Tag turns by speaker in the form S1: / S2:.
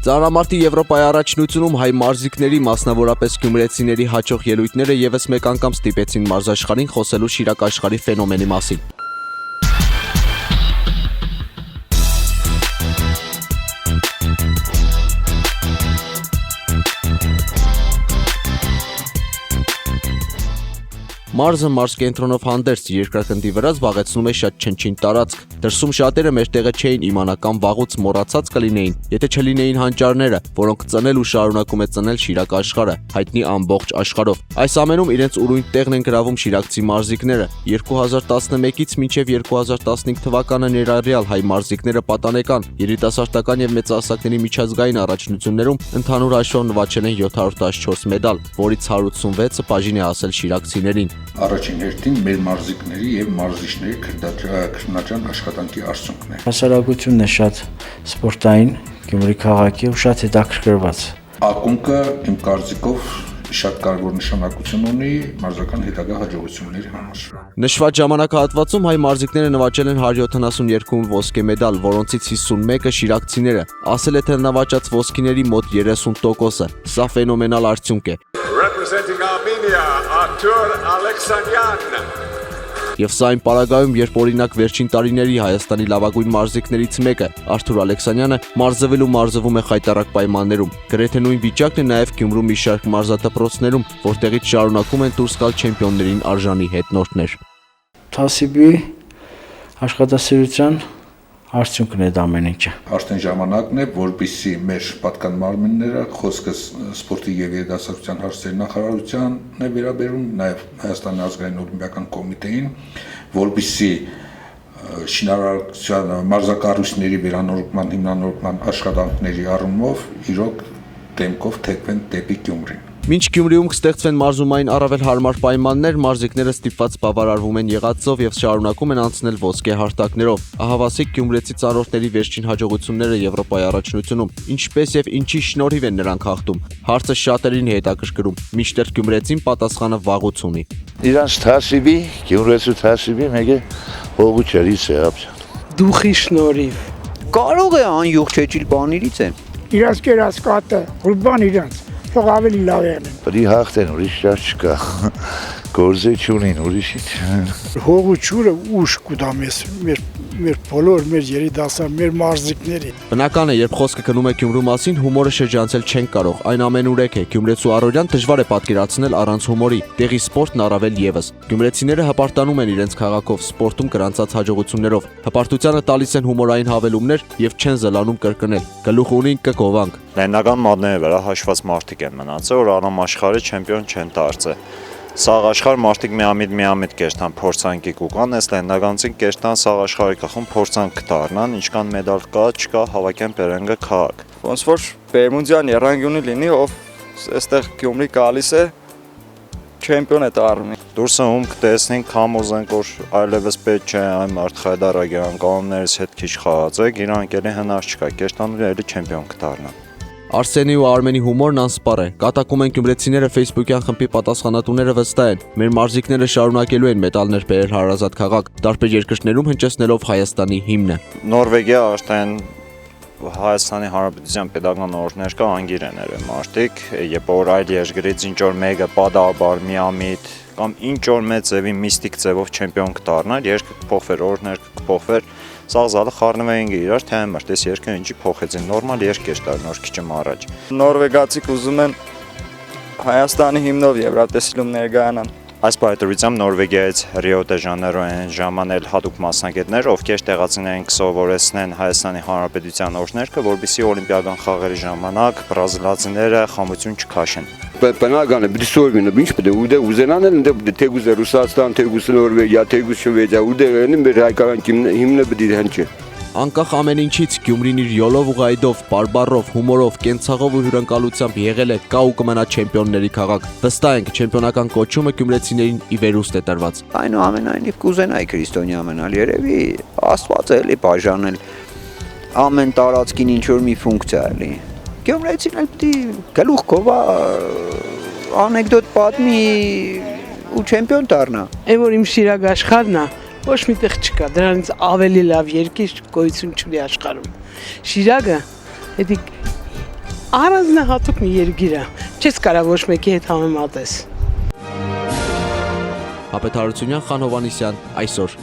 S1: Ծանրամարտի Եվրոպայի առաջնությունում հայ մարզիկների, մասնավորապես գյումրեցիների հաջող ելույթները ևս մեկ անգամ ստիպեցին մարզաշխարհին խոսելու Շիրակ աշխարհի ֆենոմենի մասին։ Մարզը մարզկենտրոնով հանդերձ երկրագնդի վրա զբաղեցնում է շատ չնչին տարածք։ Դրսում շատերը մեր տեղը չէին իմանա կամ վաղուց մոռացած կլինեին, եթե չլինեին հանճարները, որոնք ծնել ու շարունակում է ծնել Շիրակ աշխարհը, հայտնի ամբողջ աշխարհով։ Այս ամենում իրենց ուրույն տեղն են գրավում շիրակցի մարզիկները։ 2011-ից մինչև 2015 թվականը ներառյալ հայ մարզիկները պատանեկան, երիտասարդական եւ մեծահասակների միջազգային առաջնություններում ընդհանուր հաշվով նվաճել են 714 մեդալ, որից 186-ը բաժին է հասել շիրակցիներին։
S2: Առաջին հերթին մեր մարզիկների եւ մարզիչների քննադատ աշխատանքի արդյունքն է։
S3: Հասարակությունն է շատ սպորտային, Գյումրի քաղաքի ու շատ հետաքրքրված։
S2: Ակումբը իմ կարծիքով շատ կարևոր նշանակություն ունի մարզական հետագա հաջողությունների համար։
S1: Նշված ժամանակահատվածում հայ մարզիկները նվաճել են 172 ոսկե մեդալ, որոնցից 51-ը շիրակցիները։ Ասել է թե նվաճած ոսկիների մոտ 30%-ը։ Սա ֆենոմենալ արդյունք է։
S4: Representing Armenia, Artur Alexanyan.
S1: Եվ սա այն պարագայում, երբ օրինակ վերջին տարիների Հայաստանի լավագույն մարզիկներից մեկը, Արթուր Ալեքսանյանը, մարզվել ու մարզվում է խայտառակ պայմաններում։ Գրեթե նույն վիճակն է նաև Գյումրու մի շարք մարզադպրոցներում, որտեղից շարունակում են դուրս գալ չեմպիոններին արժանի հետնորդներ։
S3: Թասիբի աշխատասիրության արդյունքն է դա ամեն ինչը։
S2: Արդեն ժամանակն է, որպեսզի մեր պատկան մարմինները խոսքը սպորտի եւ երիտասարդության հարցերի նախարարությանն է վերաբերում, նաեւ Հայաստանի ազգային օլիմպիական կոմիտեին, որպեսզի շինարարության մարզակառույցների վերանորոգման հիմնանորոգման աշխատանքների առումով իրոք դեմքով թեքվեն դեպի Գյումրին։
S1: Մինչ Գյումրիում կստեղծվեն մարզումային առավել հարմար պայմաններ, մարզիկները ստիպված բավարարվում են եղածով եւ շարունակում են անցնել ոսկե հարթակներով։ Ահավասիկ գյումրեցի ծանոթների վերջին հաջողությունները Եվրոպայի առաջնությունում, ինչպես եւ ինչի շնորհիվ են նրանք հաղթում։ Հարցը շատերին հետաքրքրում, մինչդեռ գյումրեցին պատասխանը վաղուց ունի։
S5: Իրանց թասիբի, գյումրեցու թասիբի մեկը հողուչերից է ապսան։
S6: Դուխի շնորհիվ։
S7: Կարող է անյուղ բաներից է։
S6: Իրանց կերած կատը, ուրբան իրանց։ Թող ավելի լավ են։
S5: Պիտի հաղթեն, ուրիշ ճար չկա, գործե չունին, ուրիշ ինչ։
S6: Հողուչուրը ուշ կուտա մեր բոլոր, մեր երիտասարդ, մեր մարզիկների։
S1: Բնական է, երբ խոսքը գնում է Գյումրու մասին, հումորը շրջանցել չենք կարող, այն ամենուրեք է, գյումրեցու առօրյան դժվար է պատկերացնել առանց հումորի, տեղի սպորտն առավել եւս։ Գյումրեցիները հպարտանում են իրենց քաղաքով, սպորտում գրանցած հաջողություններով, հպարտությանը տալիս են հումորային հավելումներ եւ չեն զլանում կրկնել։ Գլուխ ունին կգովանք։
S8: Լեննական մատների վրա հաշված մարդիկ են մնացել, որ անամ աշխարհի չեմպիոն չեն դարձել։ Սաղ աշխարհ մարդիկ միամիտ կերտան փորձանքի կուկան, այս լեննականցին կերտան սաղ աշխարհի կախում փորձանք դառնան, ինչքան մեդալ կա, չկա, հավաքեն բերենգը քաղաք։
S9: Ոնց որ Բերմունդյան երանգյունի լինի, ով այստեղ Գյումրի գալիս է, չեմպիոն է դառնի։
S8: Դուրսը ում կտեսնենք, համոզենք, որ այլևս պետք չէ այն մարդ Խայդարագյան կանոններից հետ քիչ խաղացեք, իրանք էլի հնար չկա, կերտանուրի էլի չեմպիոն կդառնան։
S1: Արսենի ու Արմենի հումորն անսպառ է։ Կատակում են գյումրեցիները ֆեյսբուքյան խմբի պատասխանատուները վստահ են։ Մեր մարզիկները շարունակելու են մեդալներ բերել հարազատ քաղաք, տարբեր երկրներում հնչեցնելով Հայաստանի հիմնը։
S8: Նորվեգիա արդեն Հայաստանի Հանրապետության պետական օրենքներ կա անգիր են երևի մարդիկ, երբ որ այլ երկրից ինչ որ մեկը պատահաբար միամիտ կամ ինչ որ մեծ ձևի միստիկ ձևով չեմպիոն կդառնար, երկը կփոխվեր, օրենքներ կփոխվեր, սաղ զալը խառնվեին իրար, թե այմարդ, այս երկը ինչի փոխեցին, նորմալ երկ էր դա նոր քիչ առաջ։
S9: Նորվեգացիք ուզում են Հայաստանի հիմնով Եվրատեսիլում ներկայանան։
S8: Այս պայմանությամբ Նորվեգիայից Ռիո դե Ժանեյրո են ժամանել հատուկ մասնագետներ, ովքեր տեղացիներին կսովորեցնեն Հայաստանի Հանրապետության օրենքները, որպեսզի օլիմպիական խաղերի ժամանակ բրազիլացիները խամություն չքաշեն։
S10: Բնական է, պիտի սովորվին, ինչ պետք է ուզենան էլ ընդ թեգուզ Ռուսաստան, թեգուզ Նորվեգիա, թեգուզ Շվեդիա, ուդերն մեր հայկական հիմնը պիտի հնչի։
S1: Անկախ ամեն ինչից Գյումրին իր յոլով ու գայդով, բարբառով, հումորով, կենցաղով ու հյուրընկալությամբ եղել է կա ու կմնա չեմպիոնների քաղաք։ Վստահ ենք, չեմպիոնական կոչումը գյումրեցիներին ի վերուստ է տրված։
S7: Այնուամենայնիվ կուզենայի քրիստոնյա մնալ, երևի Աստված է էլի բաժանել ամեն տարածքին ինչ որ մի ֆունկցիա էլի։ Գյումրեցին էլ պիտի գլուխ կովա անեկդոտ պատմի ու չեմպիոն դառնա։
S6: Այն որ իմ Շիրակ աշխարհն է, ոչ միտեղ չկա, դրանից ավելի լավ երկիր գոյություն չունի աշխարհում։ Շիրակը, դա
S11: առանձնահատուկ մի երկիր է։ Չես կարող ոչ մեկի հետ համեմատես։
S1: Հապետ Հարությունյան, Խան Հովհաննիսյան, այսօր։